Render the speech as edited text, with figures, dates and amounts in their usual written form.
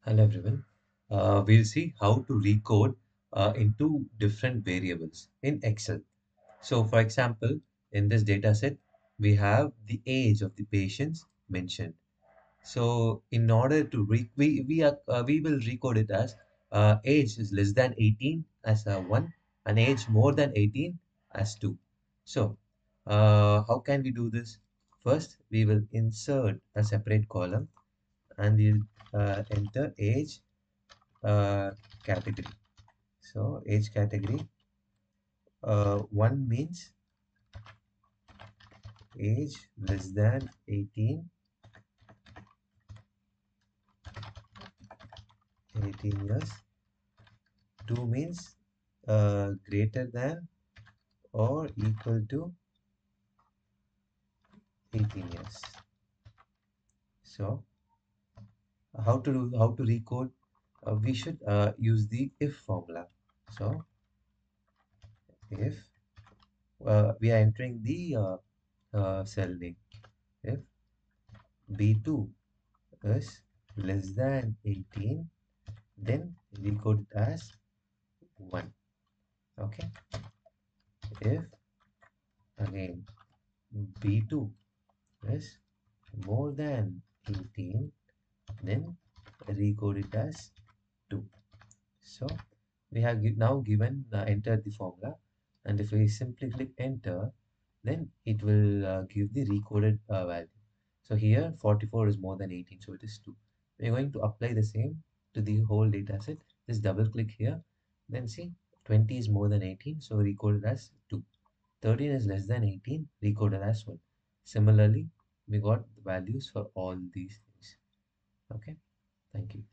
Hello everyone. We'll see how to recode into different variables in Excel. So for example, in this data set, we have the age of the patients mentioned. So in order to we will recode it as age is less than 18 as 1 and age more than 18 as 2. So how can we do this? First, we will insert a separate column and we'll enter age category. So age category, one means age less than 18 years. Two means greater than or equal to 18 years. So how to recode? We should use the if formula. So if we are entering the cell name, if B2 is less than 18, then recode it as 1. Okay. If again B2 is more than 18, then recode it as 2. So we have now given enter the formula, and if we simply click enter, then it will give the recoded value. So here 44 is more than 18, so it is 2. We're going to apply the same to the whole data set. Just double click here, then see 20 is more than 18, so recorded as 2. 13 is less than 18, recoded as 1. Similarly, we got the values for all these things. Okay, thank you.